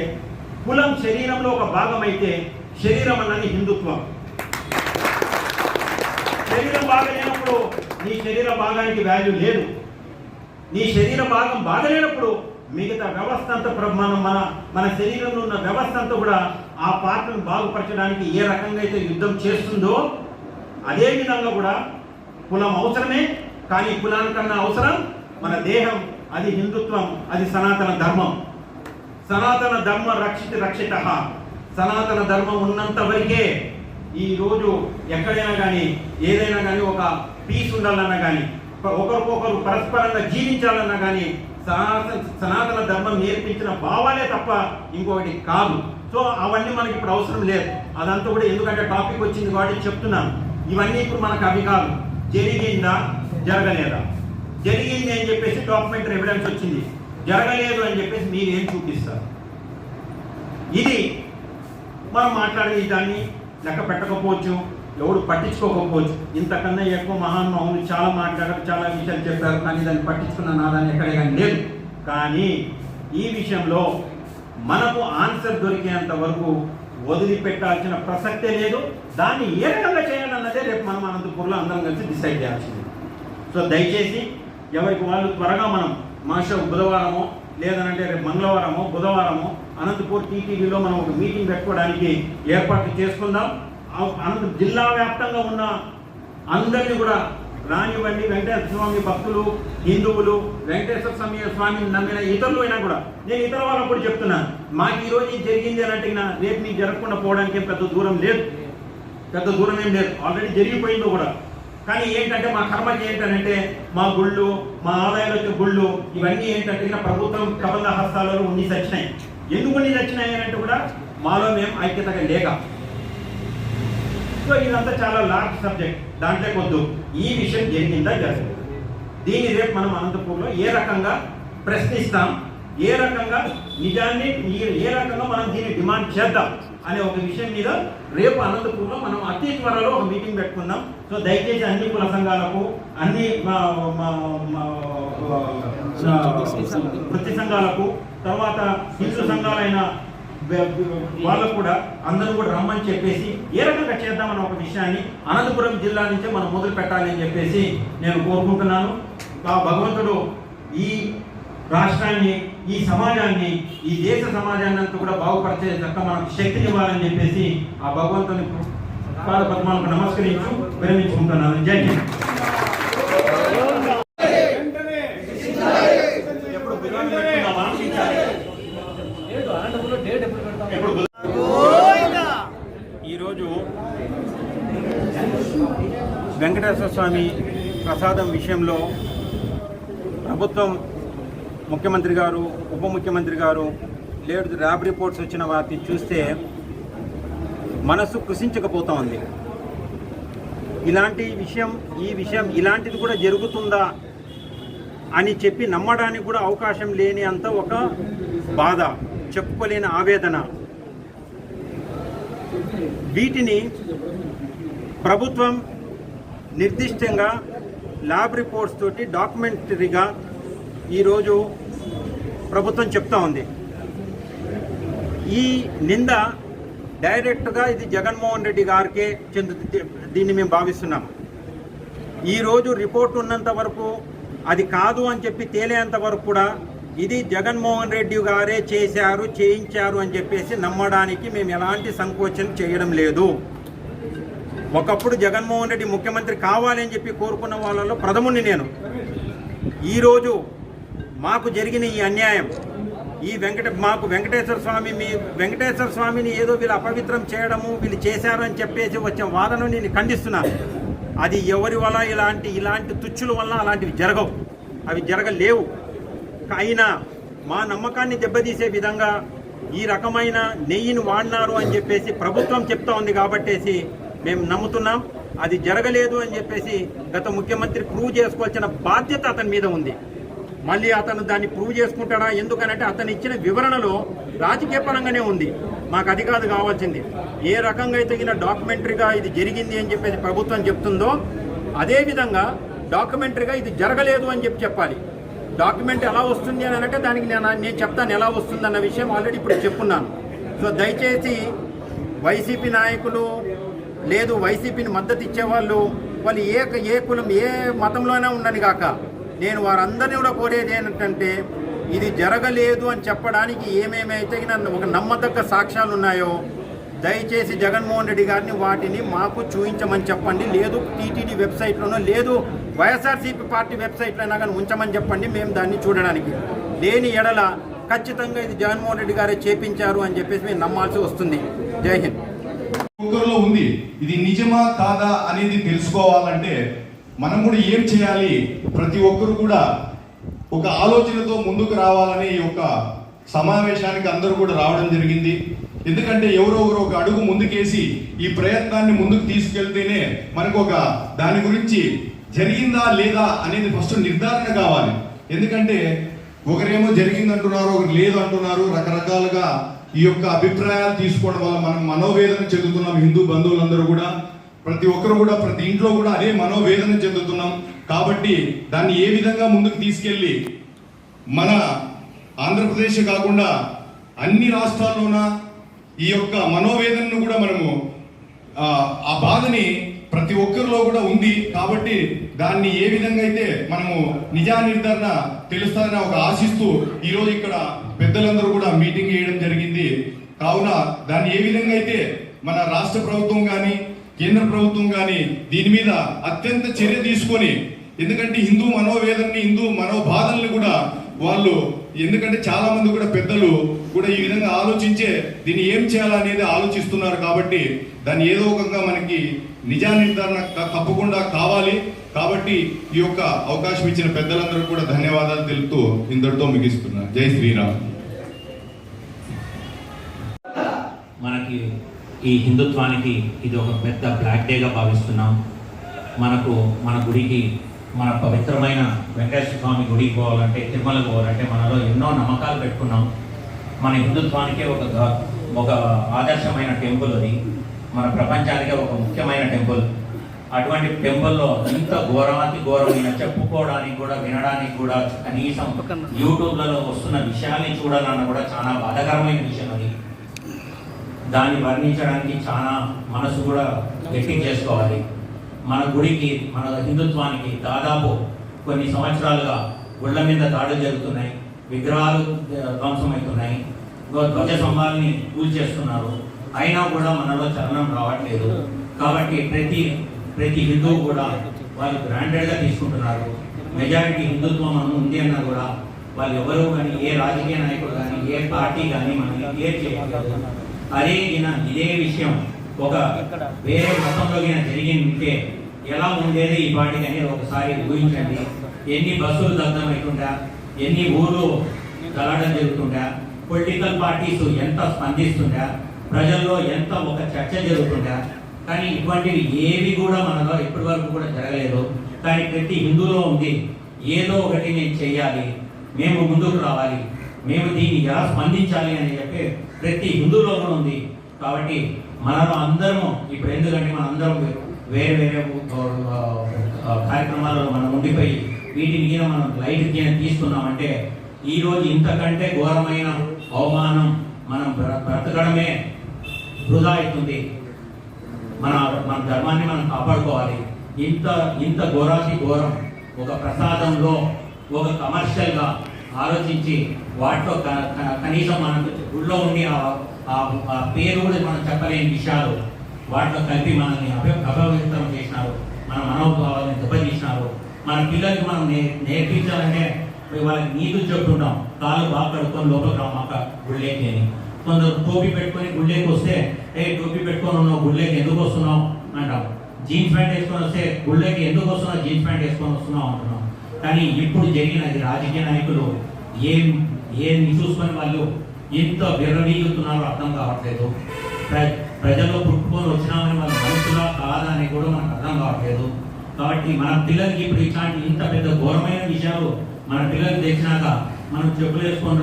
కులం శరీరంలో ఒక భాగం అయితే శరీరం అన్నది హిందుత్వం. శరీరం బాగలేనప్పుడు నీ శరీర భాగానికి వాల్యూ లేదు. నీ శరీర భాగం బాగలేనప్పుడు మిగతా వ్యవస్థ అంతా మన శరీరంలో ఉన్న వ్యవస్థ అంతా కూడా ఆ పార్ట్ను బాగుపరచడానికి ఏ రకంగా అయితే యుద్ధం చేస్తుందో అదే విధంగా కూడా కులం అవసరమే. కానీ కులానికన్నా అవసరం మన దేహం, అది హిందుత్వం, అది సనాతన ధర్మం. సనాతన ధర్మ రక్షిత. సనాతన ధర్మం ఉన్నంత వరకే ఈరోజు ఎక్కడైనా కానీ ఏదైనా కానీ ఒక పీస్ ఉండాలన్నా కానీ, ఒకరికొకరు పరస్పరంగా జీవించాలన్నా కానీ సనాతన ధర్మం నేర్పించిన భావాలే తప్ప ఇంకొకటి కాదు. సో అవన్నీ మనకి ఇప్పుడు అవసరం లేదు. అదంతా కూడా ఎందుకంటే టాపిక్ వచ్చింది కాబట్టి చెప్తున్నాను. ఇవన్నీ ఇప్పుడు మనకు అవి కాదు. జరిగిందా జరగలేదా, జరిగింది అని చెప్పేసి డాక్యుమెంటరీ ఎవిడెన్స్ వచ్చింది, జరగలేదు అని చెప్పేసి మీరు ఏం చూపిస్తారు? ఇది మనం మాట్లాడేది. దాన్ని లెక్క పెట్టకపోవచ్చు, ఎవరు పట్టించుకోకపోవచ్చు. ఇంతకన్నా ఎక్కువ మహానుభావులు చాలా మాట్లాడారు, చాలా విషయాలు చెప్పారు, కానీ దాన్ని పట్టించుకున్న నాదాన్ని ఎక్కడే కానీ లేదు. కానీ ఈ విషయంలో మనకు ఆన్సర్ దొరికేంత వరకు వదిలిపెట్టాల్సిన ప్రసక్తే లేదు. దాన్ని ఏ రకంగా చేయాలన్నదే రేపు మనం అనంతపూర్లో అందరం కలిసి డిసైడ్ చేయాల్సింది. సో దయచేసి ఎవరికి వాళ్ళు త్వరగా మనం మాషో బుధవారమో లేదనంటే రేపు మంగళవారమో బుధవారమో అనంతపూర్ టీటీవీలో మనం ఒక మీటింగ్ పెట్టుకోవడానికి ఏర్పాట్లు చేసుకుందాం. అనంతపురం జిల్లా వ్యాప్తంగా ఉన్న అందరినీ కూడా రానివ్వండి. వెంకటేశ్వర స్వామి భక్తులు, హిందువులు, వెంకటేశ్వర స్వామిని నమ్మిన ఇతరులు అయినా కూడా, నేను ఇతర వాళ్ళకు కూడా చెప్తున్నాను, మాకు ఈరోజు ఇది జరిగింది అని అంటే రేపు మీకు జరగకుండా పోవడానికి పెద్ద దూరం లేదు, పెద్ద దూరం ఏం లేదు, ఆల్రెడీ జరిగిపోయిందో కూడా. కానీ ఏంటంటే మా కర్మకి ఏంటంటే మా గుళ్ళు, మా ఆదాయాలు వచ్చే గుళ్ళు ఇవన్నీ ఏంటంటే ప్రభుత్వం కబంధ హస్తాలలో ఉండి చచ్చినాయి. ఎందుకు ఉండి చచ్చినాయి అంటే కూడా మాలో మేము ఐక్యతగా లేక. సో ఇదంతా చాలా లార్జ్ సబ్జెక్ట్, దాంట్లో కొద్దు. ఈ విషయం జరిగిందా జరగదు, దీన్ని రేపు మనం అనంతపూర్లో ఏ రకంగా ప్రశ్నిస్తాం, ఏ రకంగా నిజాన్ని ఏ రకంగా మనం దీన్ని డిమాండ్ చేద్దాం అనే ఒక విషయం మీద రేపు అనంతపూర్లో మనం అతి త్వరలో ఒక మీటింగ్ పెట్టుకుందాం. సో దయచేసి అన్ని కుల సంఘాలకు, అన్ని వృత్తి సంఘాలకు, తర్వాత హిందూ సంఘాలైన వాళ్ళకు కూడా అందరూ కూడా రమ్మని చెప్పేసి ఏ రకంగా చేద్దామన్న ఒక విషయాన్ని అనంతపురం జిల్లా నుంచే మనం మొదలు పెట్టాలి అని చెప్పేసి నేను కోరుకుంటున్నాను. భగవంతుడు ఈ రాష్ట్రాన్ని, ఈ సమాజాన్ని, ఈ దేశ సమాజాన్ని అంతా కూడా బాగుపరిచే చక్క మనకు శక్తినివ్వాలని చెప్పేసి ఆ భగవంతుని పాద పద్మాలకు నమస్కరించి విరమించుకుంటున్నాను. జై హింద్. ఈరోజు వెంకటేశ్వర స్వామి ప్రసాదం విషయంలో ప్రభుత్వం, ముఖ్యమంత్రి గారు, ఉప ముఖ్యమంత్రి గారు ల్యాబ్ రిపోర్ట్స్ వచ్చిన వాటిని చూస్తే మనసు కృషించకపోతా ఉంది. ఈ విషయం ఇలాంటిది కూడా జరుగుతుందా అని చెప్పి నమ్మడానికి కూడా అవకాశం లేని అంత ఒక బాధ, చెప్పుకోలేని ఆవేదన. వీటిని ప్రభుత్వం నిర్దిష్టంగా ల్యాబ్ రిపోర్ట్స్ తోటి డాక్యుమెంటరీగా ఈరోజు ప్రభుత్వం చెప్తా ఉంది. ఈ నింద డైరెక్ట్గా ఇది జగన్మోహన్ రెడ్డి గారికే దీన్ని మేము భావిస్తున్నాం. ఈరోజు రిపోర్ట్ ఉన్నంత వరకు అది కాదు అని చెప్పి తేలేంత వరకు కూడా ఇది జగన్మోహన్ రెడ్డి గారే చేశారు, చేయించారు అని చెప్పేసి నమ్మడానికి మేము ఎలాంటి సంకోచం చేయడం లేదు. ఒకప్పుడు జగన్మోహన్ రెడ్డి ముఖ్యమంత్రి కావాలని చెప్పి కోరుకున్న వాళ్ళలో ప్రథముని నేను. ఈరోజు మాకు జరిగిన ఈ అన్యాయం, ఈ వెంకటేశ్వర స్వామిని ఏదో వీళ్ళు అపవిత్రం చేయడము, వీళ్ళు చేశారు అని చెప్పేసి వచ్చిన వాదనను నేను ఖండిస్తున్నాను. అది ఎవరి వల్ల ఇలాంటి తుచ్చుల వల్ల అలాంటివి జరగవు, అవి జరగలేవు. అయినా మా నమ్మకాన్ని దెబ్బతీసే విధంగా ఈ రకమైన నెయ్యిని వాడినారు అని చెప్పేసి ప్రభుత్వం చెప్తా ఉంది కాబట్టేసి మేము నమ్ముతున్నాం. అది జరగలేదు అని చెప్పేసి గత ముఖ్యమంత్రి ప్రూవ్ చేసుకోవాల్సిన బాధ్యత అతని మీద ఉంది. మళ్ళీ అతను దాన్ని ప్రూవ్ చేసుకుంటాడా? ఎందుకనంటే అతను ఇచ్చిన వివరణలో రాజకీయ పరంగానే ఉంది. మాకు అది కాదు కావాల్సింది. ఏ రకంగా అయితే డాక్యుమెంటరీగా ఇది జరిగింది అని చెప్పేసి ప్రభుత్వం చెప్తుందో అదేవిధంగా డాక్యుమెంటరీగా ఇది జరగలేదు అని చెప్పాలి. డాక్యుమెంట్ ఎలా వస్తుంది అని అంటే దానికి నేను చెప్తాను ఎలా వస్తుంది అన్న విషయం ఆల్రెడీ ఇప్పుడు చెప్పున్నాను. సో దయచేసి వైసీపీ నాయకులు లేదు వైసీపీని మద్దతు ఇచ్చేవాళ్ళు వాళ్ళు ఏ కులం ఏ మతంలోనే ఉండని కాక నేను వారందరినీ కూడా కోరేది ఏంటంటే ఇది జరగలేదు అని చెప్పడానికి ఏమేమైతే ఒక నమ్మదగ్గ సాక్ష్యాలు ఉన్నాయో దయచేసి జగన్మోహన్ రెడ్డి గారిని వాటిని మాకు చూపించమని చెప్పండి. లేదు టీటీడీ వెబ్సైట్లోనో లేదు వైఎస్ఆర్సీపీ పార్టీ వెబ్సైట్లో అయినా కానీ ఉంచమని చెప్పండి. మేము దాన్ని చూడడానికి లేని ఎడల ఖచ్చితంగా ఇది జగన్మోహన్ రెడ్డి గారే చేపించారు అని చెప్పేసి మేము నమ్మాల్సి వస్తుంది. జై హింద్. ఒక్కరిలో ఉంది, ఇది నిజమా కాదా అనేది తెలుసుకోవాలంటే మనం కూడా ఏం చేయాలి? ప్రతి ఒక్కరు కూడా ఒక ఆలోచనతో ముందుకు రావాలని ఈ యొక్క సమావేశానికి అందరూ కూడా రావడం జరిగింది. ఎందుకంటే ఎవరో ఒక అడుగు ముందుకేసి ఈ ప్రయత్నాన్ని ముందుకు తీసుకెళ్తేనే మనకు ఒక దాని గురించి జరిగిందా లేదా అనేది ఫస్ట్ నిర్ధారణ కావాలి. ఎందుకంటే ఒకరేమో జరిగింది అంటున్నారు, ఒకరు లేదు అంటున్నారు. రకరకాలుగా ఈ యొక్క అభిప్రాయాలు తీసుకోవడం వల్ల మనం మనోవేదన చెందుతున్నాం. హిందూ బంధువులందరూ కూడా ప్రతి ఒక్కరు కూడా ప్రతి ఇంట్లో కూడా అదే మనోవేదన చెందుతున్నాం. కాబట్టి దాన్ని ఏ విధంగా ముందుకు తీసుకెళ్ళి మన ఆంధ్రప్రదేశ్ కాకుండా అన్ని రాష్ట్రాల్లోన ఈ యొక్క మనోవేదనను కూడా మనము ఆ బాధని ప్రతి ఒక్కరిలో కూడా ఉంది. కాబట్టి దాన్ని ఏ విధంగా అయితే మనము నిజా నిర్ధారణ తెలుస్తారని ఒక ఆశిస్తూ ఈరోజు ఇక్కడ పెద్దలందరూ కూడా మీటింగ్ చేయడం జరిగింది. కావున దాన్ని ఏ విధంగా అయితే మన రాష్ట్ర ప్రభుత్వం కానీ కేంద్ర ప్రభుత్వం కానీ దీని మీద అత్యంత చర్య తీసుకొని, ఎందుకంటే హిందూ మనోవేదనని హిందూ మనోబాధల్ని కూడా వాళ్ళు, ఎందుకంటే చాలా మంది కూడా పెద్దలు కూడా ఈ విధంగా ఆలోచించే దీన్ని ఏం చేయాలనేది ఆలోచిస్తున్నారు. కాబట్టి దాన్ని ఏదో ఒకగా మనకి నిజా నిర్ధారణ తప్పకుండా కావాలి. కాబట్టి ఈ యొక్క అవకాశం ఇచ్చిన పెద్దలందరూ కూడా ధన్యవాదాలు తెలుపుతూ ఇంతటితో ముగిస్తున్నా. జై శ్రీరామ్. మనకి ఈ హిందుత్వానికి ఇది ఒక పెద్ద బ్లాక్ డేగా భావిస్తున్నాం. మన గుడికి, మన పవిత్రమైన వెంకటేశ్వర స్వామి గుడికి పోవాలంటే, తిరుమలకు పోవాలంటే మనలో ఎన్నో నమ్మకాలు పెట్టుకున్నాం. మన హిందుత్వానికే ఒక ఆదర్శమైన టెంపుల్ అది, మన ప్రపంచానికే ఒక ముఖ్యమైన టెంపుల్. అటువంటి టెంపుల్లో ఇంత ఘోరాతి ఘోరమైన చెప్పుకోవడానికి కూడా వినడానికి కూడా కనీసం యూట్యూబ్లలో వస్తున్న విషయాన్ని చూడాలన్నా కూడా చాలా బాధాకరమైన విషయం అది. దాన్ని వర్ణించడానికి చాలా మనసు కూడా గట్టి చేసుకోవాలి. మన గుడికి, మన హిందుత్వానికి దాదాపు కొన్ని సంవత్సరాలుగా గుళ్ళ మీద దాడులు జరుగుతున్నాయి, విగ్రహాలు ధ్వంసమవుతున్నాయి, ధ్వజ స్తంభాలని కూల్చేస్తున్నారు. అయినా కూడా మనలో చలనం రావట్లేదు. కాబట్టి ప్రతి హిందువు కూడా వాళ్ళు గ్రాంటెడ్గా తీసుకుంటున్నారు. మెజారిటీ హిందుత్వం ఉంది అన్నా కూడా వాళ్ళు ఎవరు కానీ, ఏ రాజకీయ నాయకుడు కానీ, ఏ పార్టీ కానీ మనకి క్లియర్ చేయట్లేదు. ఇదే విషయం ఒక వేరే మతంలో జరిగి ఉంటే ఎలా ఉండేది ఈ పార్టీకి అనేది ఒకసారి ఊహించండి. ఎన్ని బస్సులు దగ్ధమవుతుంటా, ఎన్ని ఊళ్ళు గలాటం జరుగుతుంటా, పొలిటికల్ పార్టీస్ ఎంత స్పందిస్తుంటా, ప్రజల్లో ఎంత ఒక చర్చ జరుగుతుంటా. కానీ ఇటువంటివి ఏవి కూడా మనలో ఇప్పటి వరకు కూడా జరగలేదు. కానీ ప్రతి హిందువులో ఉంది, ఏదో ఒకటి నేను చెయ్యాలి, మేము ముందుకు రావాలి, మేము దీన్ని ఎలా స్పందించాలి అని చెప్పి ప్రతి హిందువులో కూడా ఉంది. కాబట్టి మనలో అందరము ఇప్పుడు, ఎందుకంటే మన అందరం వేరే వేరే కార్యక్రమాలలో మనం ఉండిపోయి వీటి మీద మనం లైట్ తీసుకున్నామంటే ఈరోజు ఇంతకంటే ఘోరమైన అవమానం మనం బ్రతకడమే వృధా అవుతుంది. మన మన ధర్మాన్ని మనం కాపాడుకోవాలి. ఇంత ఘోరాతి ఘోరం ఒక ప్రసాదంలో ఒక కమర్షియల్గా ఆలోచించి వాటిలో కనీసం మనకు గుళ్ళో ఉండి ఆ పేరు కూడా మనం చెప్పలేని విషయాలు వాటిలో కలిపి మనల్ని అపవిత్రం చేసినారు, మన మనోభావాలను దెబ్బతీసినారు. మన పిల్లలకి మనం నేర్పించాలంటే వాళ్ళకి నీతులు చెప్తుంటాం, కాళ్ళు బాగా కడుక్కొని లోపలికి రామాక గుళ్ళేకి అని. కొందరు టోపీ పెట్టుకొని గుళ్ళేకి వస్తే టోపీ పెట్టుకొని ఉన్నావు గుళ్ళేకి ఎందుకు వస్తున్నావు అంటాం. జీన్స్ ప్యాంట్ వేసుకొని వస్తే గుళ్ళేకి ఎందుకు వస్తున్నావు, జీన్స్ ప్యాంట్ వేసుకొని వస్తున్నావు అంటున్నాం. కానీ ఇప్పుడు జరిగినది రాజకీయ నాయకులు ఏం చూసుకొని వాళ్ళు ఎంత విర్రవీగుతున్నారో అర్థం కావట్లేదు. ప్రజల్లో పుట్టుకొని వచ్చినామని వాళ్ళ మనుషులా కాదా అని కూడా మనకు అర్థం కావట్లేదు. కాబట్టి మన పిల్లలకి ఇప్పుడు ఇట్లాంటి ఇంత పెద్ద ఘోరమైన విషయాలు మన పిల్లలకి తెచ్చినాక మనం చెప్పులు వేసుకొని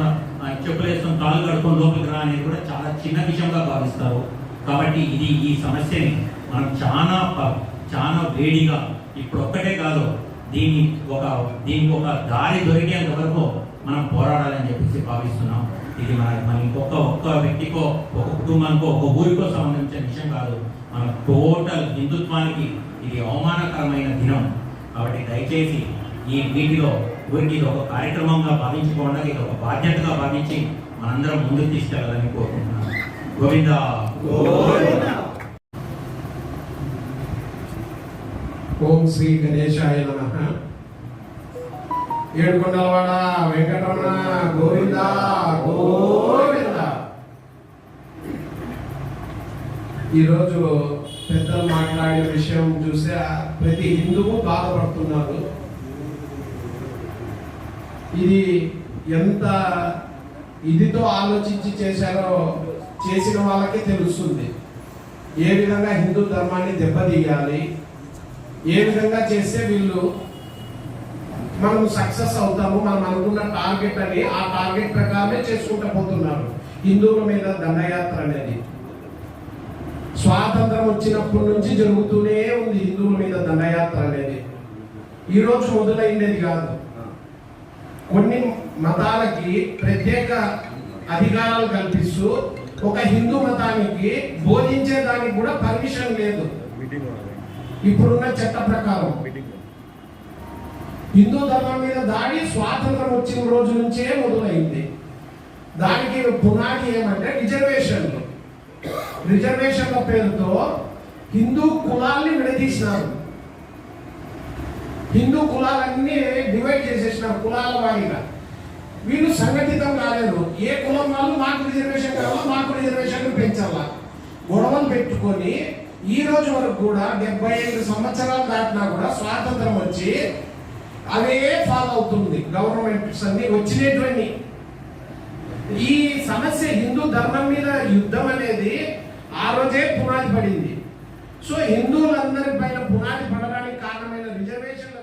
కాలు కడుకొని లోపలికి రా అనేది కూడా చాలా చిన్న విషయంగా భావిస్తారు. కాబట్టి ఈ సమస్యని మనం చాలా వేడిగా ఇప్పుడు ఒక్కటే కాదు దీనికి ఒక దారి దొరికేంత వరకు మనం పోరాడాలని చెప్పేసి భావిస్తున్నాం. ఇది మన ఒక్క వ్యక్తికో ఒక కుటుంబానికో ఒక ఊరికో సంబంధించిన విషయం కాదు, మన టోటల్ హిందుత్వానికి ఇది అవమానకరమైన దినం. కాబట్టి దయచేసి వీటిలో ఊరికి ఇది ఒక కార్యక్రమంగా భావించుకోవడం, ఇది ఒక బాధ్యతగా భావించి మనందరం ముందుకు తీసుకెళ్ళాలని కోరుకుంటున్నాను. గోవింద ఓం శ్రీ గణేశాయ నమః. ఏడుకొండలవాడ వెంకటరమణ గోవింద గోవింద. ఈరోజు పెద్దలు మాట్లాడిన విషయం చూస్తే ప్రతి హిందువు బాధపడుతున్నారు. ఇది ఎంత ఇదితో ఆలోచించి చేశారో చేసిన వాళ్ళకే తెలుస్తుంది. ఏ విధంగా హిందూ ధర్మాన్ని దెబ్బతీయాలి, ఏ విధంగా చేస్తే వీళ్ళు మనం సక్సెస్ అవుతాము, మనం అనుకున్న టార్గెట్ అని ఆ టార్గెట్ ప్రకారమే చేసుకుంటూ పోతున్నారు. హిందువుల మీద దండయాత్ర అనేది స్వాతంత్రం వచ్చినప్పటి నుంచి జరుగుతూనే ఉంది. హిందువుల మీద దండయాత్ర అనేది ఈరోజు మొదలైండేది కాదు. కొన్ని మతాలకి ప్రత్యేక అధికారాలు కల్పిస్తూ ఒక హిందూ మతానికి బోధించేదానికి కూడా పర్మిషన్ లేదు. ఇప్పుడున్న చట్ట ప్రకారం హిందూ ధర్మం మీద దాడి స్వాతంత్రం వచ్చిన రోజు నుంచే మొదలైంది. దానికి పునాది ఏమంటే రిజర్వేషన్ల పేరుతో హిందూ కులాల్ని విడదీసినారు. హిందూ కులాలన్నీ డివైడ్ చేసేసినారు కులాల వారీగా. వీళ్ళు సంఘటితం కాలేదు. ఏ కులం వాళ్ళు మాకు రిజర్వేషన్ కావాలా, మాకు రిజర్వేషన్లు పెంచాలా గొడవలు పెట్టుకొని ఈ రోజు వరకు కూడా 75 సంవత్సరాలు దాటినా కూడా స్వాతంత్రం వచ్చి అవే ఫాలో అవుతుంది. గవర్నమెంట్స్ అన్ని వచ్చినటువంటి ఈ సమస్య హిందూ ధర్మం మీద యుద్ధం అనేది ఆ రోజే పునాది పడింది. సో హిందువులందరి పైన పునాది పడడానికి కారణమైన రిజర్వేషన్